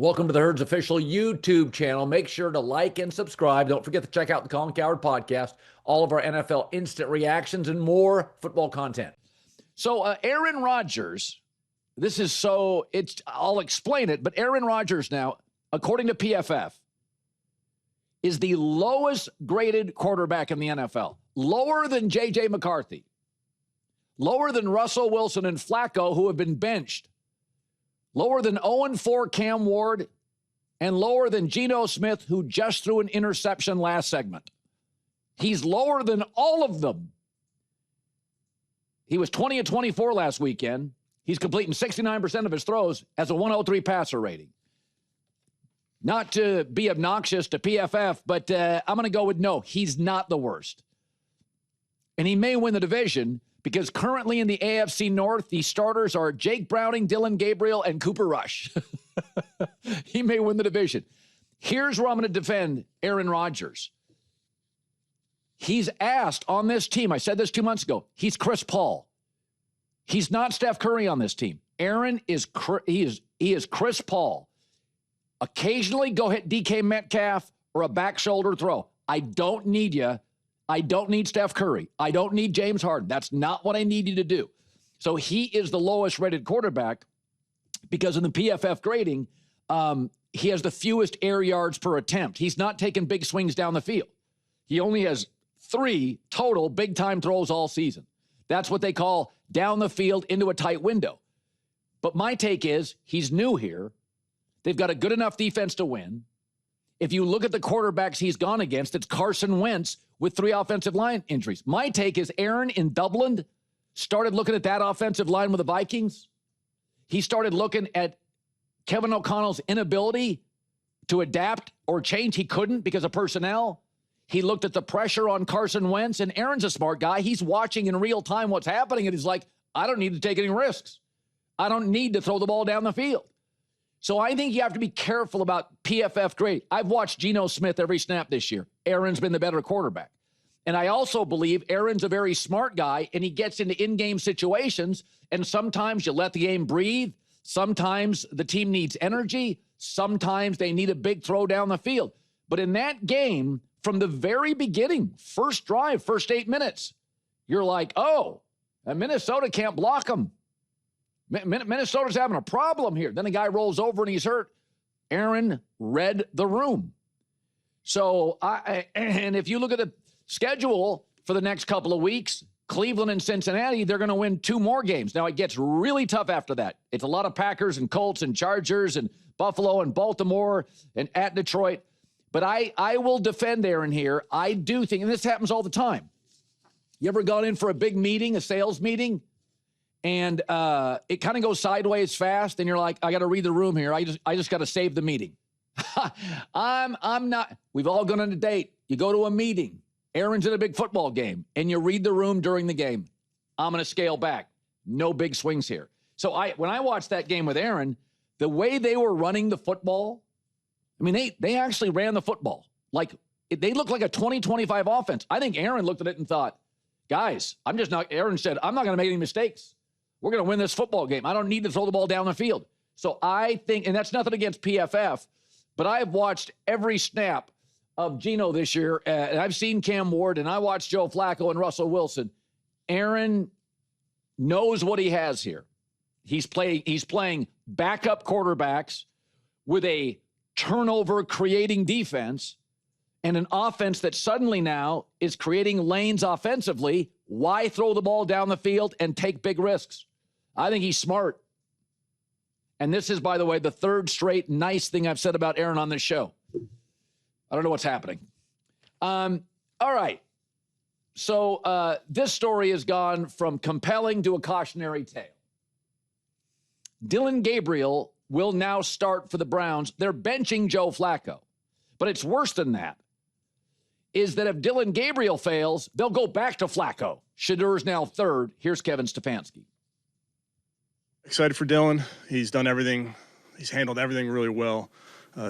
Welcome to the Herd's official YouTube channel. Make sure to like and subscribe. Don't forget to check out the Colin Cowherd podcast, all of our NFL instant reactions, and more football content. So Aaron Rodgers, I'll explain it, but Aaron Rodgers now, according to PFF, is the lowest graded quarterback in the NFL. Lower than J.J. McCarthy. Lower than Russell Wilson and Flacco, who have been benched. Lower than 0-4 Cam Ward, and lower than Geno Smith, who just threw an interception last segment. He's lower than all of them. He was 20 of 24 last weekend. He's completing 69% of his throws, as a 103 passer rating. Not to be obnoxious to PFF, but I'm going to go with no. He's not the worst. And he may win the division, because currently in the AFC North, the starters are Jake Browning, Dillon Gabriel, and Cooper Rush. He may win the division. Here's where I'm going to defend Aaron Rodgers. He's asked on this team, I said this 2 months ago, he's Chris Paul. He's not Steph Curry on this team. Aaron is Chris Paul. Occasionally go hit DK Metcalf or a back shoulder throw. I don't need you. I don't need Steph Curry. I don't need James Harden. That's not what I need you to do. So he is the lowest rated quarterback because in the PFF grading, he has the fewest air yards per attempt. He's not taking big swings down the field. He only has 3 total big-time throws all season. That's what they call down the field into a tight window. But my take is he's new here. They've got a good enough defense to win. If you look at the quarterbacks he's gone against, it's Carson Wentz with 3 offensive line injuries. My take is Aaron in Dublin started looking at that offensive line with the Vikings. He started looking at Kevin O'Connell's inability to adapt or change. He couldn't because of personnel. He looked at the pressure on Carson Wentz, and Aaron's a smart guy. He's watching in real time what's happening, and he's like, I don't need to take any risks. I don't need to throw the ball down the field. So I think you have to be careful about PFF grade. I've watched Geno Smith every snap this year. Aaron's been the better quarterback. And I also believe Aaron's a very smart guy, and he gets into in-game situations, and sometimes you let the game breathe. Sometimes the team needs energy. Sometimes they need a big throw down the field. But in that game, from the very beginning, first drive, first 8 minutes, you're like, oh, Minnesota can't block them. Minnesota's having a problem here. Then the guy rolls over and he's hurt. Aaron read the room. So, and if you look at the schedule for the next couple of weeks, Cleveland and Cincinnati, they're going to win 2 more games. Now, it gets really tough after that. It's a lot of Packers and Colts and Chargers and Buffalo and Baltimore and at Detroit. But I will defend Aaron here. I do think, and this happens all the time. You ever gone in for a big meeting, a sales meeting? And it kind of goes sideways fast, and you're like, I got to read the room here. I just got to save the meeting. I'm not. We've all gone on a date. You go to a meeting. Aaron's in a big football game, and you read the room during the game. I'm going to scale back. No big swings here. So when I watched that game with Aaron, the way they were running the football, I mean, they actually ran the football. Like, they looked like a 20-25 offense. I think Aaron looked at it and thought, guys, Aaron said, I'm not going to make any mistakes. We're going to win this football game. I don't need to throw the ball down the field. So I think, and that's nothing against PFF, but I've watched every snap of Geno this year, and I've seen Cam Ward, and I watched Joe Flacco and Russell Wilson. Aaron knows what he has here. He's playing backup quarterbacks with a turnover-creating defense and an offense that suddenly now is creating lanes offensively. Why throw the ball down the field and take big risks? I think he's smart. And this is, by the way, the 3rd straight nice thing I've said about Aaron on this show. I don't know what's happening. All right. So this story has gone from compelling to a cautionary tale. Dillon Gabriel will now start for the Browns. They're benching Joe Flacco. But it's worse than that, is that if Dillon Gabriel fails, they'll go back to Flacco. Shedeur is now 3rd. Here's Kevin Stefanski. Excited for Dillon. He's done everything. He's handled everything really well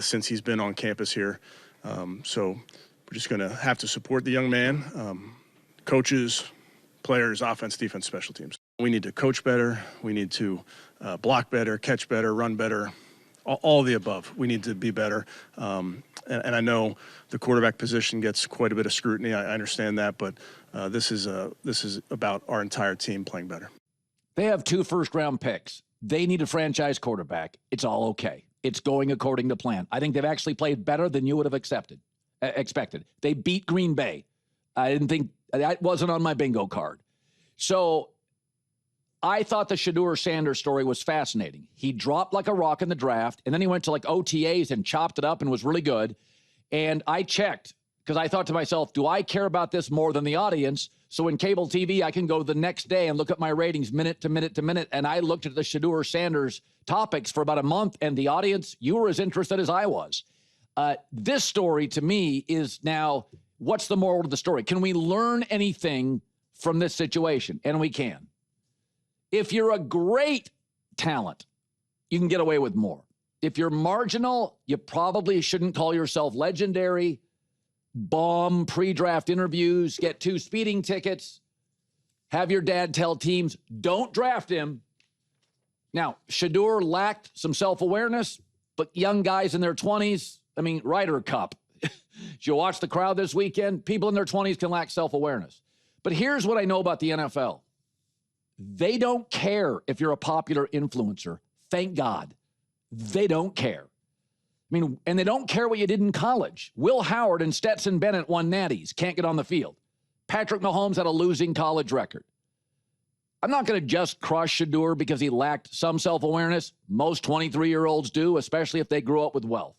since he's been on campus here. So we're just going to have to support the young man. Coaches, players, offense, defense, special teams. We need to coach better. We need to block better, catch better, run better, All of the above. We need to be better. And I know the quarterback position gets quite a bit of scrutiny. I understand that, but this is about our entire team playing better. They have 2 first-round picks. They need a franchise quarterback. It's all okay. It's going according to plan. I think they've actually played better than you would have expected. They beat Green Bay. I didn't think that wasn't on my bingo card. So I thought the Shedeur Sanders story was fascinating. He dropped like a rock in the draft, and then he went to like OTAs and chopped it up and was really good. And I checked because I thought to myself, do I care about this more than the audience? So in cable TV, I can go the next day and look at my ratings minute to minute to minute. And I looked at the Shedeur Sanders topics for about a month, and the audience, you were as interested as I was. This story to me is now, what's the moral of the story? Can we learn anything from this situation? And we can. If you're a great talent, you can get away with more. If you're marginal, you probably shouldn't call yourself legendary, bomb pre-draft interviews, get 2 speeding tickets, have your dad tell teams, don't draft him. Now, Shedeur lacked some self-awareness, but young guys in their 20s, Ryder Cup. Did you watch the crowd this weekend? People in their 20s can lack self-awareness. But here's what I know about the NFL. They don't care if you're a popular influencer. Thank God. They don't care. And they don't care what you did in college. Will Howard and Stetson Bennett won natties, can't get on the field. Patrick Mahomes had a losing college record. I'm not going to just crush Shedeur because he lacked some self-awareness. Most 23-year-olds do, especially if they grew up with wealth.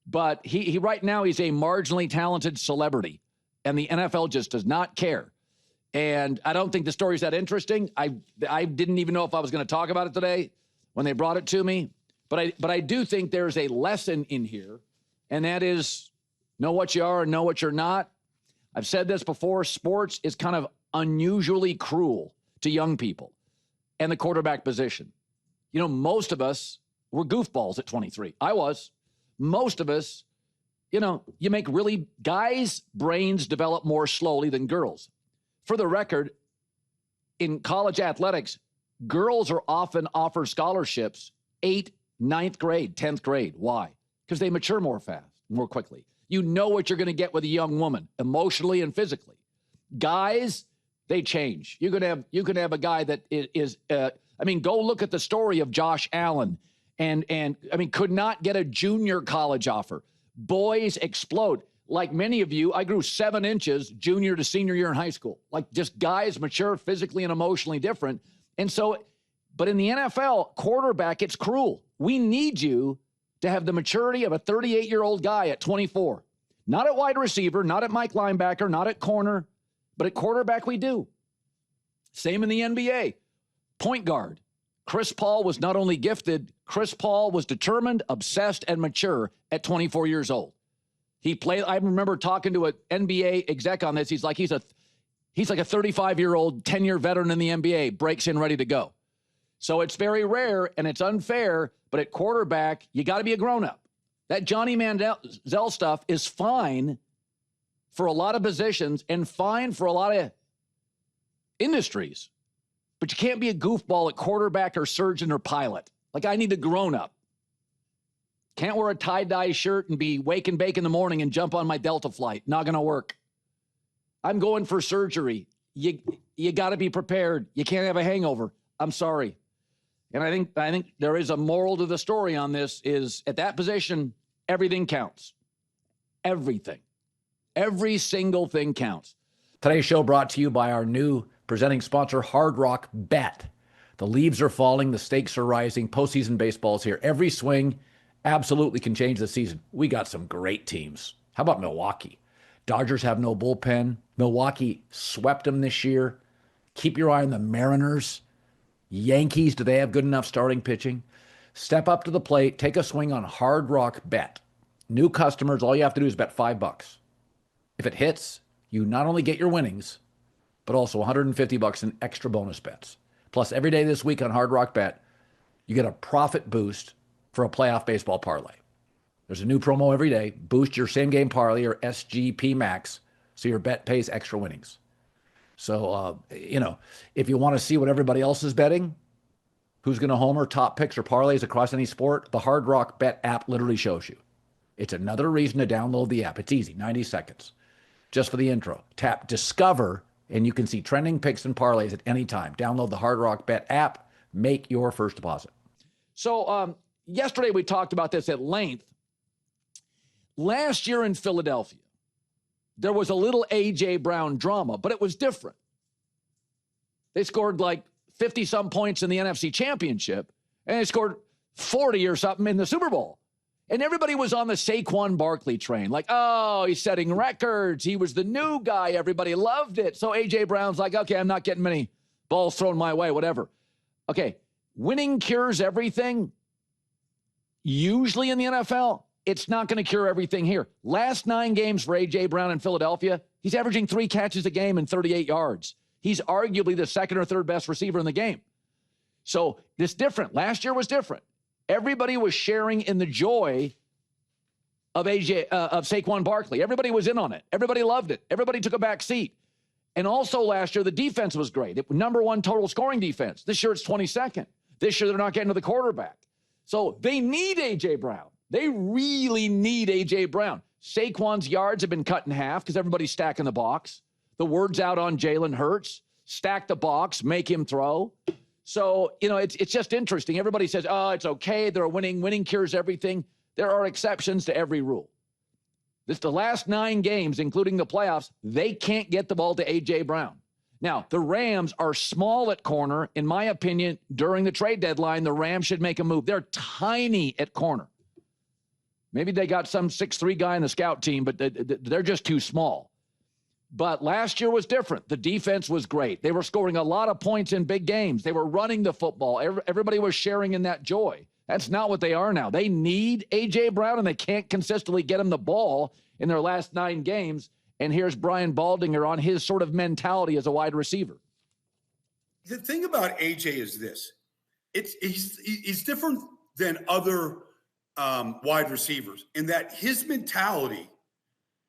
But he right now, he's a marginally talented celebrity, and the NFL just does not care. And I don't think the story's that interesting. I didn't even know if I was going to talk about it today when they brought it to me. But I do think there's a lesson in here, and that is know what you are and know what you're not. I've said this before. Sports is kind of unusually cruel to young people and the quarterback position. Most of us were goofballs at 23. I was. Most of us, you make really, guys' brains develop more slowly than girls. For the record, in college athletics, girls are often offered scholarships 8th, 9th grade, 10th grade. Why? Because they mature more quickly. You know what you're going to get with a young woman, emotionally and physically. Guys, they change. You could have a guy that is go look at the story of Josh Allen and could not get a junior college offer. Boys explode. Like many of you, I grew 7 inches junior to senior year in high school. Like just guys mature physically and emotionally different. And so, but in the NFL, quarterback, it's cruel. We need you to have the maturity of a 38-year-old guy at 24. Not at wide receiver, not at Mike linebacker, not at corner, but at quarterback we do. Same in the NBA. Point guard. Chris Paul was not only gifted, Chris Paul was determined, obsessed, and mature at 24 years old. He played. I remember talking to an NBA exec on this. He's like a 35-year-old, 10-year veteran in the NBA, breaks in ready to go. So it's very rare and it's unfair, but at quarterback, you got to be a grown-up. That Johnny Manziel stuff is fine for a lot of positions and fine for a lot of industries, but you can't be a goofball at quarterback or surgeon or pilot. Like, I need a grown-up. Can't wear a tie-dye shirt and be wake and bake in the morning and jump on my Delta flight. Not going to work. I'm going for surgery. You got to be prepared. You can't have a hangover. I'm sorry. And I think there is a moral to the story on this is at that position, everything counts. Everything. Every single thing counts. Today's show brought to you by our new presenting sponsor, Hard Rock Bet. The leaves are falling. The stakes are rising. Postseason baseball's here. Every swing absolutely can change the season. We got some great teams. How about Milwaukee? Dodgers have no bullpen. Milwaukee swept them this year. Keep your eye on the Mariners. Yankees, do they have good enough starting pitching? Step up to the plate. Take a swing on Hard Rock Bet. New customers, all you have to do is bet $5. If it hits, you not only get your winnings, but also $150 in extra bonus bets. Plus, every day this week on Hard Rock Bet, you get a profit boost for a playoff baseball parlay. There's a new promo every day. Boost your same game parlay or SGP Max so your bet pays extra winnings. So, if you want to see what everybody else is betting, who's going to homer, top picks, or parlays across any sport, the Hard Rock Bet app literally shows you. It's another reason to download the app. It's easy, 90 seconds. Just for the intro. Tap Discover, and you can see trending picks and parlays at any time. Download the Hard Rock Bet app. Make your first deposit. So yesterday we talked about this at length. Last year in Philadelphia, there was a little A.J. Brown drama, but it was different. They scored like 50-some points in the NFC Championship, and they scored 40 or something in the Super Bowl. And everybody was on the Saquon Barkley train. Like, oh, he's setting records. He was the new guy. Everybody loved it. So A.J. Brown's like, okay, I'm not getting many balls thrown my way, whatever. Okay, winning cures everything. Usually in the NFL, it's not going to cure everything here. Last 9 games for A.J. Brown in Philadelphia, he's averaging 3 catches a game and 38 yards. He's arguably the second or third best receiver in the game. So this different. Last year was different. Everybody was sharing in the joy of Saquon Barkley. Everybody was in on it. Everybody loved it. Everybody took a back seat. And also last year, the defense was great. Number 1 total scoring defense. This year, it's 22nd. This year, they're not getting to the quarterback. So they need A.J. Brown. They really need A.J. Brown. Saquon's yards have been cut in half because everybody's stacking the box. The word's out on Jalen Hurts. Stack the box, make him throw. So, it's just interesting. Everybody says, oh, it's okay. They're winning. Winning cures everything. There are exceptions to every rule. The last 9 games, including the playoffs, they can't get the ball to A.J. Brown. Now, the Rams are small at corner. In my opinion, during the trade deadline, the Rams should make a move. They're tiny at corner. Maybe they got some 6'3" guy in the scout team, but they're just too small. But last year was different. The defense was great. They were scoring a lot of points in big games. They were running the football. Everybody was sharing in that joy. That's not what they are now. They need A.J. Brown, and they can't consistently get him the ball in their last 9 games. And here's Brian Baldinger on his sort of mentality as a wide receiver. The thing about A.J. is this. He's different than other wide receivers in that his mentality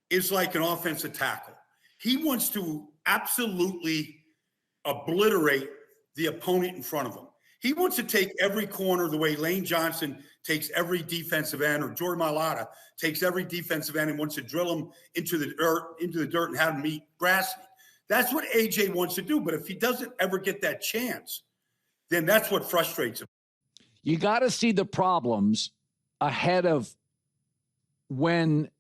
is like an offensive tackle. He wants to absolutely obliterate the opponent in front of him. He wants to take every corner the way Lane Johnson takes every defensive end, or Jordan Mailata takes every defensive end and wants to drill him into the dirt and have him eat grass. That's what AJ wants to do. But if he doesn't ever get that chance, then that's what frustrates him. You got to see the problems ahead of when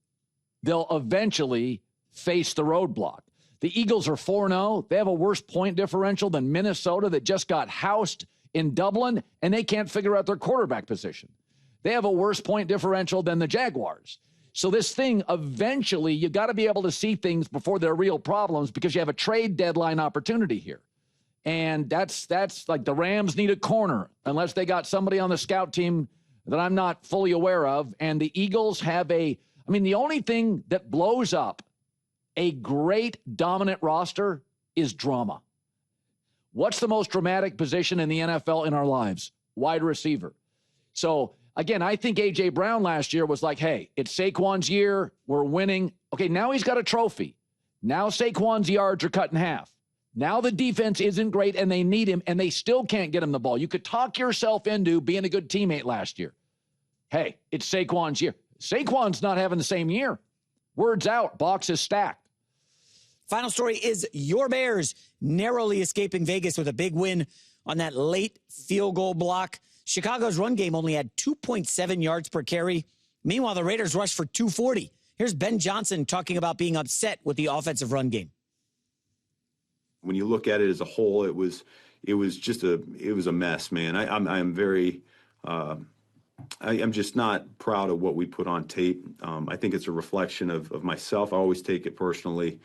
they'll eventually face the roadblock. The Eagles are 4-0. They have a worse point differential than Minnesota that just got housed in Dublin, and they can't figure out their quarterback position. They have a worse point differential than the Jaguars. So this thing, eventually, you got to be able to see things before they're real problems because you have a trade deadline opportunity here. And that's like the Rams need a corner unless they got somebody on the scout team that I'm not fully aware of. And the Eagles have the only thing that blows up a great dominant roster is drama. What's the most dramatic position in the NFL in our lives? Wide receiver. So, again, I think A.J. Brown last year was like, hey, it's Saquon's year. We're winning. Okay, now he's got a trophy. Now Saquon's yards are cut in half. Now the defense isn't great, and they need him, and they still can't get him the ball. You could talk yourself into being a good teammate last year. Hey, it's Saquon's year. Saquon's not having the same year. Word's out. Box is stacked. Final story is your Bears narrowly escaping Vegas with a big win on that late field goal block. Chicago's run game only had 2.7 yards per carry. Meanwhile, the Raiders rushed for 240. Here's Ben Johnson talking about being upset with the offensive run game. When you look at it as a whole, it was a mess, man. I'm just not proud of what we put on tape. I think it's a reflection of myself. I always take it personally.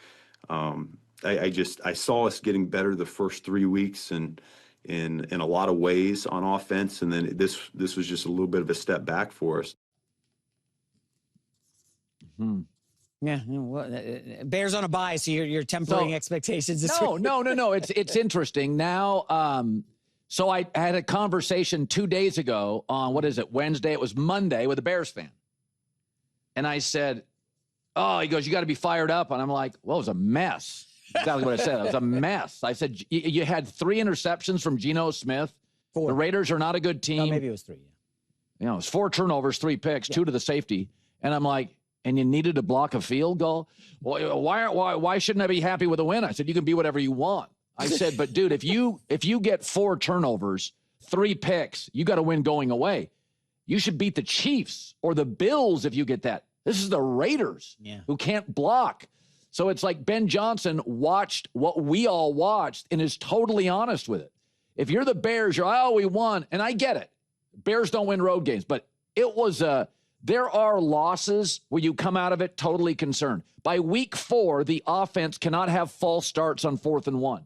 I saw us getting better the first 3 weeks and in a lot of ways on offense, and then this was just a little bit of a step back for us. Mm-hmm. Yeah, well, Bears on a bye, so you're tempering expectations. No. It's interesting now. So I had a conversation 2 days ago on Wednesday. It was Monday with a Bears fan, and I said, "Oh," he goes, "You got to be fired up," and I'm like, "Well, it was a mess." Exactly what I said. It was a mess. I said, you had 3 interceptions from Geno Smith. 4. The Raiders are not a good team. No, maybe it was 3. You know, it was 4 turnovers, 3 picks, 2 to the safety. And I'm like, and you needed to block a field goal? Well, why shouldn't I be happy with a win? I said, you can be whatever you want. I said, but dude, if you get 4 turnovers, 3 picks, you got to win going away. You should beat the Chiefs or the Bills if you get that. This is the Raiders who can't block. So it's like Ben Johnson watched what we all watched and is totally honest with it. If you're the Bears, you're, oh, we won. And I get it. Bears don't win road games, but it was there are losses where you come out of it totally concerned. By week 4, the offense cannot have false starts on 4th and 1.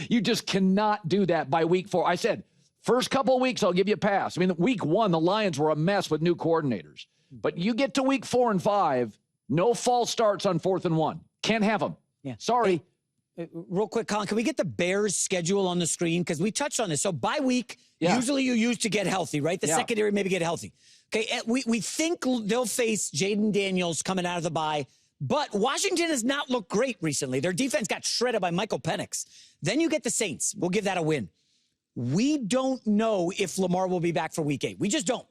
You just cannot do that by week 4. I said, first couple of weeks, I'll give you a pass. I mean, week 1, the Lions were a mess with new coordinators. But you get to week 4 and 5, no false starts on 4th and 1. Can't have them. Yeah. Sorry. Real quick, Colin, can we get the Bears' schedule on the screen? Because we touched on this. So bye week, usually you use to get healthy, right? The secondary maybe get healthy. Okay, we think they'll face Jaden Daniels coming out of the bye, but Washington has not looked great recently. Their defense got shredded by Michael Penix. Then you get the Saints. We'll give that a win. We don't know if Lamar will be back for week 8. We just don't.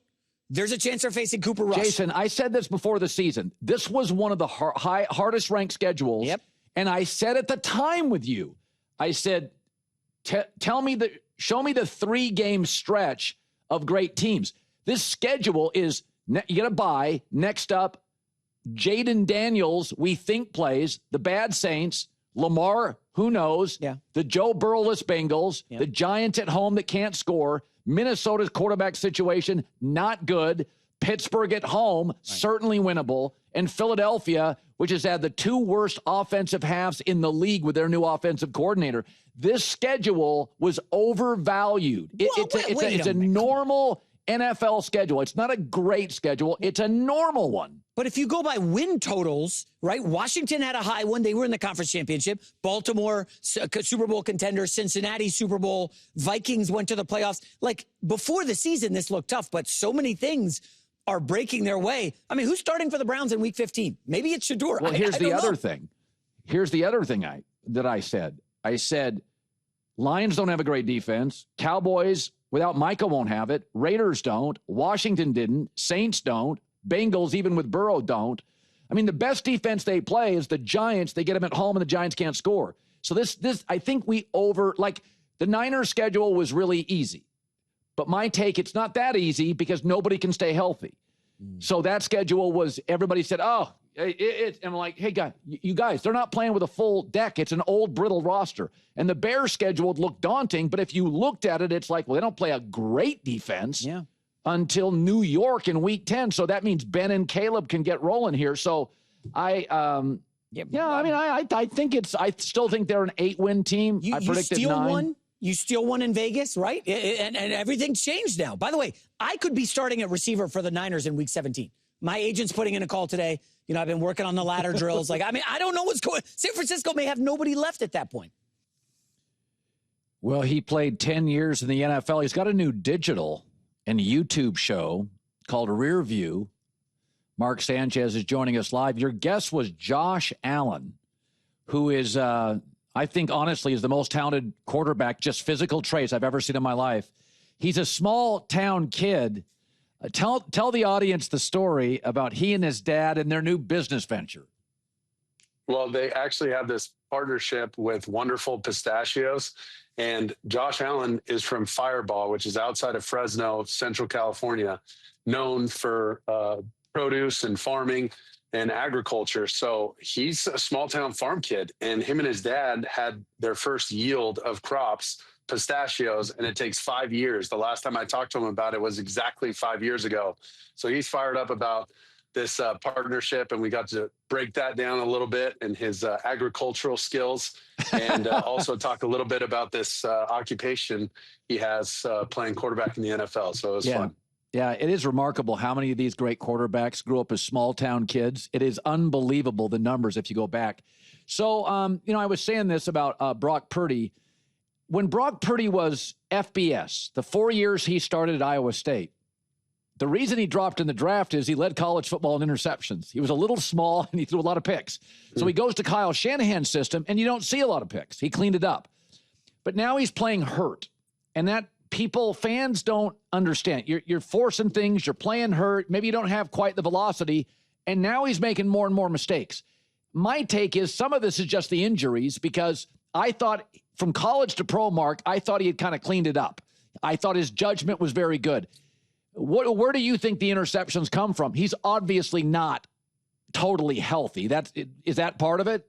There's a chance they're facing Cooper Rush. Jason, I said this before the season. This was one of the hardest ranked schedules. Yep. And I said at the time with you, I said, show me the 3-game stretch of great teams. This schedule is, you get a bye. Next up, Jaden Daniels, we think plays, the bad Saints, Lamar, who knows, the Joe Burrow-less Bengals, the Giants at home that can't score, Minnesota's quarterback situation, not good, Pittsburgh at home, certainly winnable, and Philadelphia, which has had the 2 worst offensive halves in the league with their new offensive coordinator. This schedule was overvalued. It's a normal NFL schedule. It's not a great schedule. It's a normal one. But if you go by win totals, right? Washington had a high one. They were in the conference championship. Baltimore, Super Bowl contender. Cincinnati, Super Bowl. Vikings went to the playoffs. Like, before the season, this looked tough, but so many things are breaking their way. I mean, who's starting for the Browns in week 15? Maybe it's Shedeur. Well, here's the other thing. Here's the other thing I said. I said, Lions don't have a great defense. Cowboys, without Micah, won't have it. Raiders don't. Washington didn't. Saints don't. Bengals, even with Burrow, don't. I mean, the best defense they play is the Giants. They get them at home, and the Giants can't score. So this, I think the Niners' schedule was really easy. But my take, it's not that easy because nobody can stay healthy. So that schedule was, everybody said, and I'm like, hey, you guys, they're not playing with a full deck. It's an old, brittle roster. And the Bears' schedule looked daunting, but if you looked at it, it's like, well, they don't play a great defense until New York in week 10. So that means Ben and Caleb can get rolling here. So I still think they're an 8-win team. I predicted 9. You steal one in Vegas, right? And everything's changed now. By the way, I could be starting at receiver for the Niners in week 17. My agent's putting in a call today. You know, I've been working on the ladder drills. I don't know what's going on. San Francisco may have nobody left at that point. Well, he played 10 years in the NFL. He's got a new digital and YouTube show called Rear View. Mark Sanchez is joining us live. Your guest was Josh Allen, who is, I think, honestly, is the most talented quarterback, just physical traits I've ever seen in my life. He's a small-town kid. Tell the audience the story about he and his dad and their new business venture. Well, they actually have this partnership with Wonderful Pistachios, and Josh Allen is from Fireball, which is outside of Fresno, Central California, known for produce and farming and agriculture. So he's a small town farm kid, and him and his dad had their first yield of crops, pistachios, and it takes 5 years. The last time I talked to him about it was exactly 5 years ago. So he's fired up about this partnership, and we got to break that down a little bit and his agricultural skills, and also talk a little bit about this occupation he has playing quarterback in the NFL. So it was fun. Yeah, it is remarkable how many of these great quarterbacks grew up as small-town kids. It is unbelievable, the numbers, if you go back. So, I was saying this about Brock Purdy. When Brock Purdy was FBS, the 4 years he started at Iowa State, the reason he dropped in the draft is he led college football in interceptions. He was a little small, and he threw a lot of picks. So he goes to Kyle Shanahan's system, and you don't see a lot of picks. He cleaned it up. But now he's playing hurt, and that fans don't understand. You're forcing things, you're playing hurt, maybe you don't have quite the velocity, and now he's making more and more mistakes. My take is some of this is just the injuries, because I thought from college to pro, Mark, I thought he had kind of cleaned it up. I thought his judgment was very good. Where do you think the interceptions come from? He's obviously not totally healthy. Is that part of it?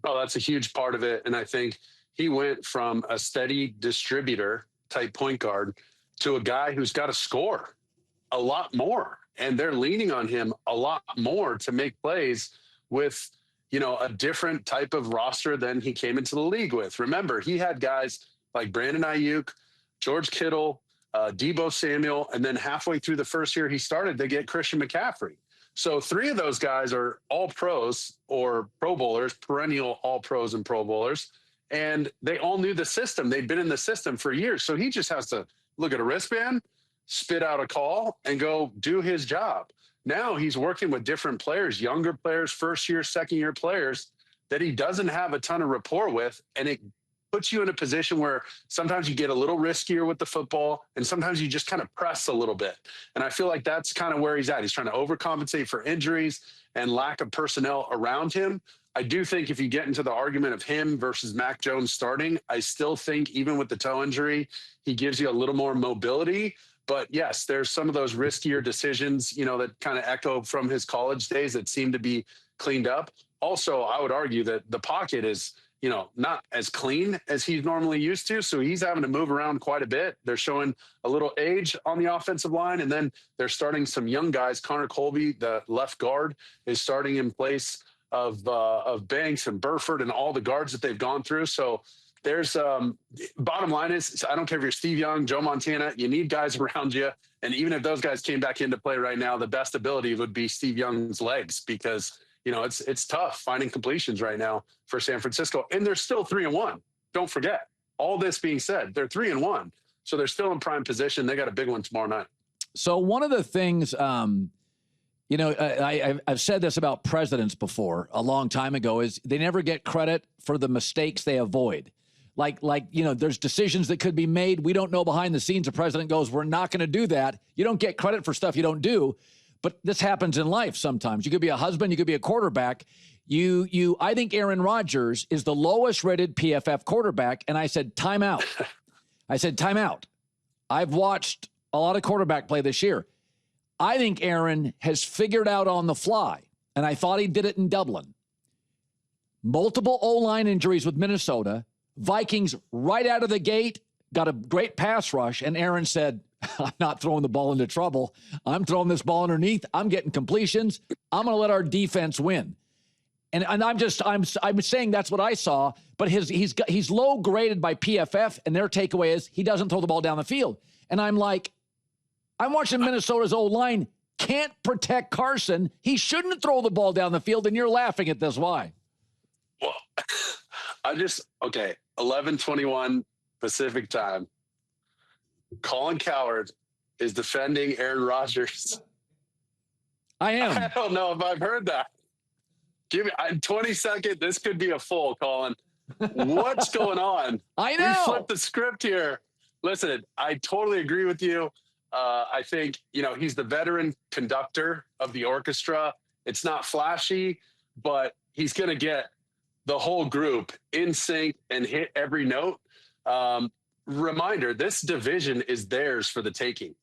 Oh, that's a huge part of it. And I think he went from a steady distributor type point guard to a guy who's got to score a lot more. And they're leaning on him a lot more to make plays with, a different type of roster than he came into the league with. Remember, he had guys like Brandon Ayuk, George Kittle, Deebo Samuel, and then halfway through the first year he started, they get Christian McCaffrey. So 3 of those guys are all pros or pro bowlers, perennial all pros and pro bowlers. And they all knew the system. They'd been in the system for years. So he just has to look at a wristband, spit out a call, and go do his job. Now he's working with different players, younger players, first year, second year players that he doesn't have a ton of rapport with. And it puts you in a position where sometimes you get a little riskier with the football, and sometimes you just kind of press a little bit. And I feel like that's kind of where he's at. He's trying to overcompensate for injuries and lack of personnel around him. I do think if you get into the argument of him versus Mac Jones starting, I still think even with the toe injury, he gives you a little more mobility. But yes, there's some of those riskier decisions, that kind of echo from his college days that seem to be cleaned up. Also, I would argue that the pocket is, not as clean as he's normally used to. So he's having to move around quite a bit. They're showing a little age on the offensive line. And then they're starting some young guys. Connor Colby, the left guard, is starting in place of Banks and Burford and all the guards that they've gone through. So there's bottom line is, I don't care if you're Steve Young, Joe Montana, you need guys around you. And even if those guys came back into play right now, the best ability would be Steve Young's legs, because it's tough finding completions right now for San Francisco. And they're still 3-1. Don't forget, all this being said, they're 3-1. So they're still in prime position. They got a big one tomorrow night. So one of the things, I've said this about presidents before a long time ago, is they never get credit for the mistakes they avoid. Like, there's decisions that could be made. We don't know behind the scenes. The president goes, we're not going to do that. You don't get credit for stuff you don't do. But this happens in life sometimes. You could be a husband, you could be a quarterback. I think Aaron Rodgers is the lowest rated PFF quarterback. And I said, time out. Time out. I've watched a lot of quarterback play this year. I think Aaron has figured out on the fly, and I thought he did it in Dublin. Multiple O-line injuries with Minnesota. Vikings right out of the gate got a great pass rush, and Aaron said, I'm not throwing the ball into trouble. I'm throwing this ball underneath. I'm getting completions. I'm going to let our defense win. And I'm saying that's what I saw, but he's low graded by PFF, and their takeaway is he doesn't throw the ball down the field. And I'm like, I'm watching Minnesota's O-line can't protect Carson. He shouldn't throw the ball down the field, and you're laughing at this. Why? Well, 11:21 Pacific time. Colin Cowherd is defending Aaron Rodgers. I am. I don't know if I've heard that. Give me 20 seconds. This could be a full, Colin. What's going on? I know. We flipped the script here. Listen, I totally agree with you. I think, he's the veteran conductor of the orchestra. It's not flashy, but he's going to get the whole group in sync and hit every note. Reminder, this division is theirs for the taking.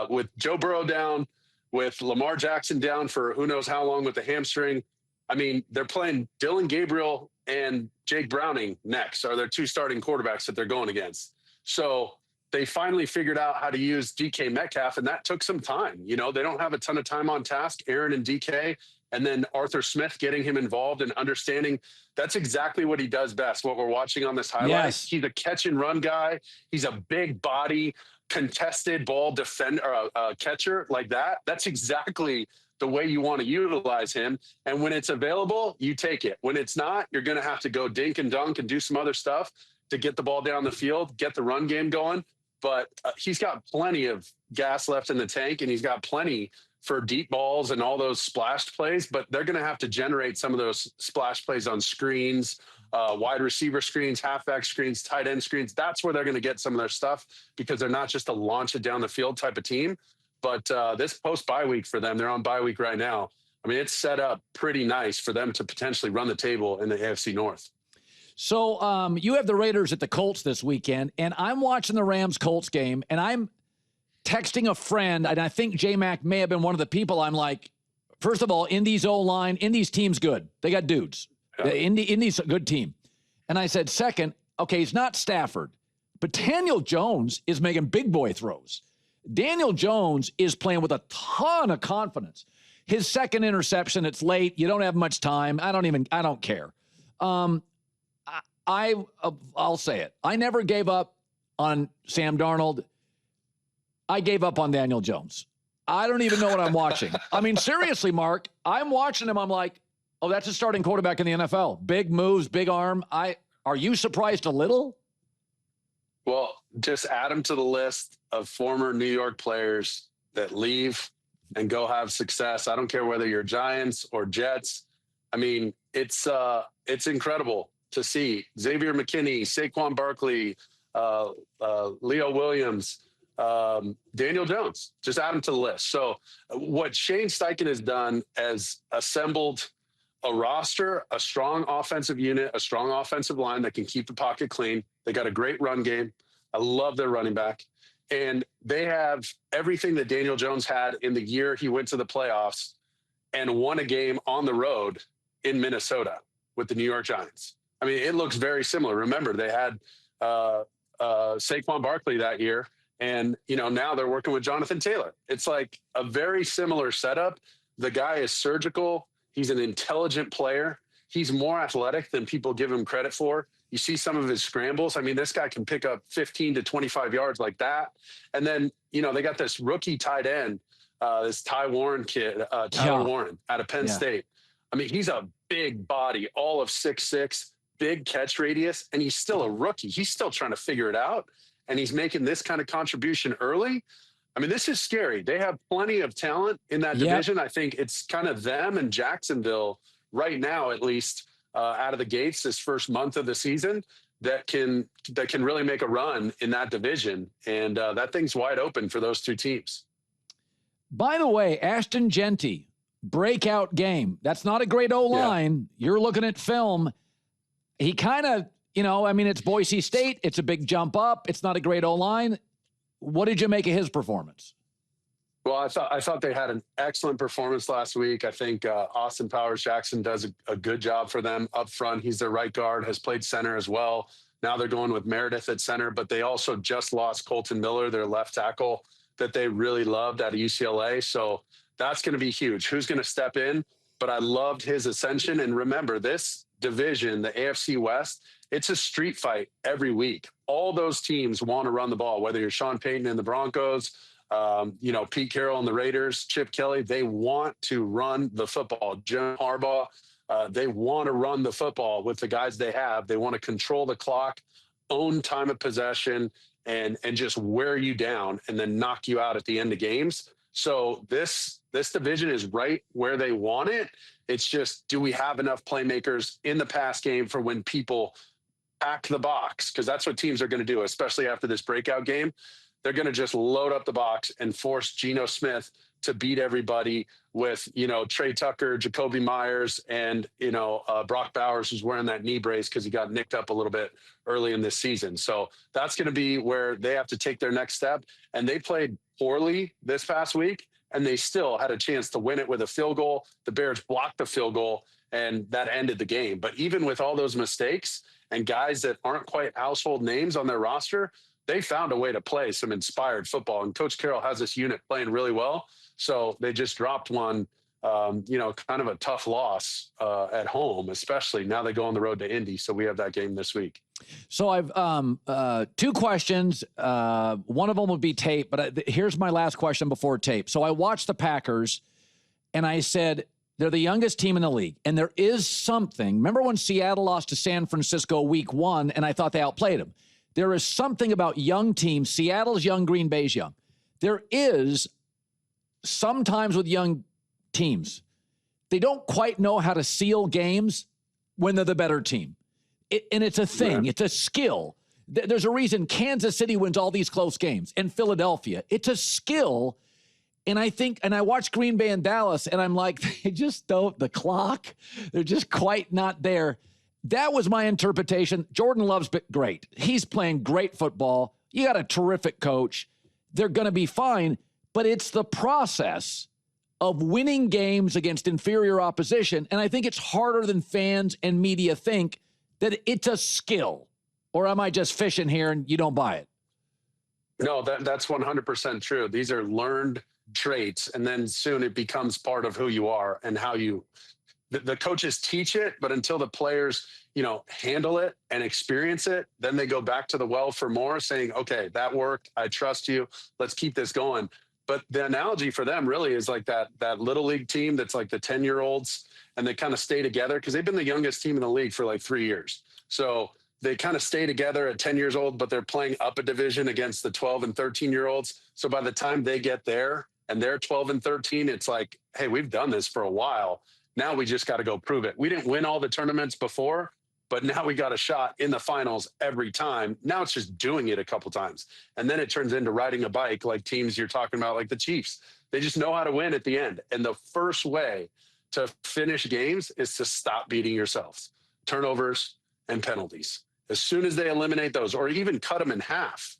With Joe Burrow down, with Lamar Jackson down for who knows how long with the hamstring. I mean, they're playing Dillon Gabriel and Jake Browning next are their 2 starting quarterbacks that they're going against. So they finally figured out how to use DK Metcalf, and that took some time. They don't have a ton of time on task, Aaron and DK, and then Arthur Smith getting him involved and understanding that's exactly what he does best. What we're watching on this highlight, yes. He's a catch and run guy. He's a big body, contested ball defender, catcher like that. That's exactly the way you want to utilize him. And when it's available, you take it. When it's not, you're going to have to go dink and dunk and do some other stuff to get the ball down the field, get the run game going. But he's got plenty of gas left in the tank, and he's got plenty for deep balls and all those splash plays, but they're going to have to generate some of those splash plays on screens, wide receiver screens, halfback screens, tight end screens. That's where they're going to get some of their stuff because they're not just a launch it down the field type of team. But this post-bye week for them, they're on bye week right now. I mean, it's set up pretty nice for them to potentially run the table in the AFC North. So you have the Raiders at the Colts this weekend, and I'm watching the Rams-Colts game, and I'm texting a friend, and I think J-Mac may have been one of the people. I'm like, first of all, Indy's O-line, Indy's team's good. They got dudes. Yeah. Indy's a good team. And I said, second, okay, he's not Stafford, but Daniel Jones is making big boy throws. Daniel Jones is playing with a ton of confidence. His second interception, it's late. You don't have much time. I don't care. I'll say it. I never gave up on Sam Darnold. I gave up on Daniel Jones. I don't even know what I'm watching. I mean, seriously, Mark, I'm watching him. I'm like, oh, that's a starting quarterback in the NFL. Big moves, big arm. Are you surprised a little? Well, just add him to the list of former New York players that leave and go have success. I don't care whether you're Giants or Jets. I mean, it's incredible to see Xavier McKinney, Saquon Barkley, Leo Williams, Daniel Jones. Just add him to the list. So what Shane Steichen has done is assembled a roster, a strong offensive unit, a strong offensive line that can keep the pocket clean. They got a great run game. I love their running back. And they have everything that Daniel Jones had in the year he went to the playoffs and won a game on the road in Minnesota with the New York Giants. I mean, it looks very similar. Remember, they had Saquon Barkley that year, and now they're working with Jonathan Taylor. It's like a very similar setup. The guy is surgical. He's an intelligent player. He's more athletic than people give him credit for. You see some of his scrambles. I mean, this guy can pick up 15 to 25 yards like that. And then, they got this rookie tight end, this Tyler Warren kid, Tyler Warren out of Penn State. I mean, he's a big body, all of 6'6", big catch radius, and he's still a rookie. He's still trying to figure it out, and he's making this kind of contribution early. I mean, this is scary. They have plenty of talent in that division. I think it's kind of them and Jacksonville right now, at least out of the gates this first month of the season, that can really make a run in that division. And that thing's wide open for those two teams. By the way, Ashton Genty, breakout game. That's not a great O-line. Yeah. You're looking at film. He kind of, it's Boise State. It's a big jump up. It's not a great O-line. What did you make of his performance? Well, I thought they had an excellent performance last week. I think Austin Powers-Jackson does a good job for them up front. He's their right guard, has played center as well. Now they're going with Meredith at center, but they also just lost Colton Miller, their left tackle, that they really loved out of UCLA. So that's going to be huge. Who's going to step in? But I loved his ascension. And remember, this division, the AFC West, it's a street fight every week. All those teams want to run the ball, whether you're Sean Payton and the Broncos, Pete Carroll and the Raiders, Chip Kelly, they want to run the football. Jim Harbaugh, they want to run the football with the guys they have. They want to control the clock, own time of possession, and just wear you down and then knock you out at the end of games. So this division is right where they want it. It's just, do we have enough playmakers in the pass game for when people pack the box? Because that's what teams are going to do, especially after this breakout game. They're going to just load up the box and force Geno Smith to beat everybody with, Trey Tucker, Jacoby Myers, and, Brock Bowers, who's wearing that knee brace because he got nicked up a little bit early in this season. So that's going to be where they have to take their next step. And they played poorly this past week, and they still had a chance to win it with a field goal. The Bears blocked the field goal, and that ended the game. But even with all those mistakes and guys that aren't quite household names on their roster, they found a way to play some inspired football. And Coach Carroll has this unit playing really well. So they just dropped one, kind of a tough loss at home, especially now they go on the road to Indy. So we have that game this week. So I've two questions. One of them would be tape, but here's my last question before tape. So I watched the Packers, and I said, they're the youngest team in the league. And there is something. Remember when Seattle lost to San Francisco week 1, and I thought they outplayed them? There is something about young teams. Seattle's young, Green Bay's young. There is sometimes with young teams, they don't quite know how to seal games when they're the better team. and it's a thing. It's a skill. There's a reason Kansas City wins all these close games, and Philadelphia. It's a skill. And I watch Green Bay and Dallas, and I'm like, they just don't, the clock, they're just quite not there. That was my interpretation. Jordan Love's great. He's playing great football. You got a terrific coach. They're going to be fine, but it's the process of winning games against inferior opposition. And I think it's harder than fans and media think that it's a skill. Or am I just fishing here and you don't buy it? No, that's 100% true. These are learned traits, and then soon it becomes part of who you are and how you the coaches teach it, but until the players, handle it and experience it, then they go back to the well for more, saying, okay, that worked. I trust you. Let's keep this going. But the analogy for them really is like that little league team that's like the 10-year-olds, and they kind of stay together because they've been the youngest team in the league for like 3 years. So they kind of stay together at 10 years old, but they're playing up a division against the 12 and 13-year-olds. So by the time they get there and they're 12 and 13, it's like, hey, we've done this for a while. Now we just got to go prove it. We didn't win all the tournaments before, but now we got a shot in the finals every time. Now it's just doing it a couple times. And then it turns into riding a bike like teams you're talking about, like the Chiefs. They just know how to win at the end. And the first way to finish games is to stop beating yourselves. Turnovers and penalties. As soon as they eliminate those, or even cut them in half,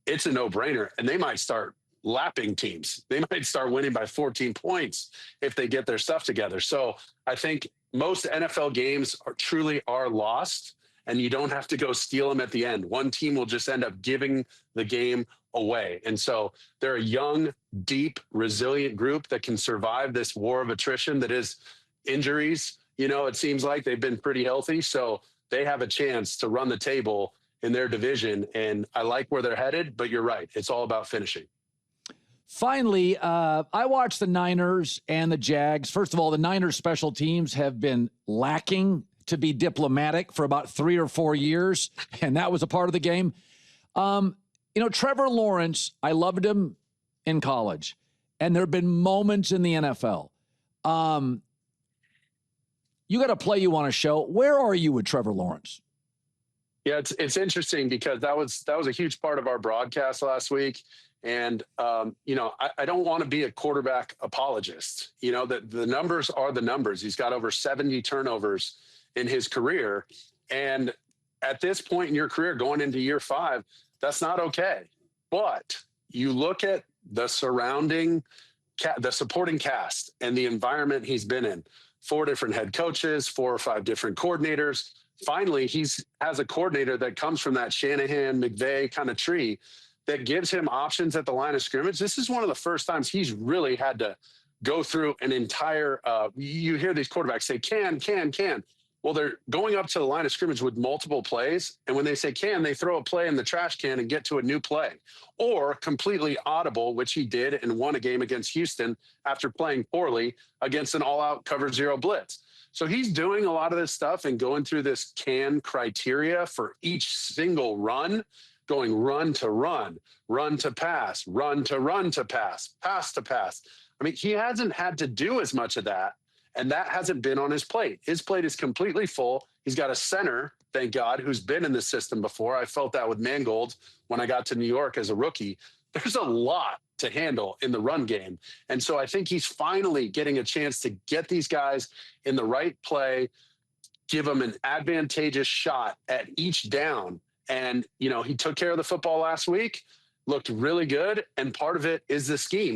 it's a no-brainer. And they might start lapping teams. They might start winning by 14 points if they get their stuff together. So I think most NFL games truly are lost, and you don't have to go steal them at the end. One team will just end up giving the game away. And so they're a young, deep, resilient group that can survive this war of attrition that is injuries. It seems like they've been pretty healthy. So they have a chance to run the table in their division. And I like where they're headed, but you're right. It's all about finishing. Finally, I watched the Niners and the Jags. First of all, the Niners special teams have been lacking, to be diplomatic, for about 3 or 4 years, and that was a part of the game. Trevor Lawrence, I loved him in college, and there have been moments in the NFL. You got a play you want to show. Where are you with Trevor Lawrence? Yeah, it's interesting because that was a huge part of our broadcast last week. And, I don't want to be a quarterback apologist. The numbers are the numbers. He's got over 70 turnovers in his career. And at this point in your career, going into year 5, that's not okay. But you look at the surrounding, the supporting cast and the environment he's been in. 4 different head coaches, 4 or 5 different coordinators. Finally, has a coordinator that comes from that Shanahan, McVay kind of tree that gives him options at the line of scrimmage. This is one of the first times he's really had to go through an entire, you hear these quarterbacks say, can. Well, they're going up to the line of scrimmage with multiple plays. And when they say can, they throw a play in the trash can and get to a new play. Or completely audible, which he did and won a game against Houston after playing poorly against an all-out cover 0 blitz. So he's doing a lot of this stuff and going through this can criteria for each single run, going run to run, run to pass, run to run to pass, pass to pass. I mean, he hasn't had to do as much of that, and that hasn't been on his plate. His plate is completely full. He's got a center, thank God, who's been in the system before. I felt that with Mangold when I got to New York as a rookie. There's a lot to handle in the run game. And so I think he's finally getting a chance to get these guys in the right play, give them an advantageous shot at each down. And, he took care of the football last week, looked really good. And part of it is the scheme.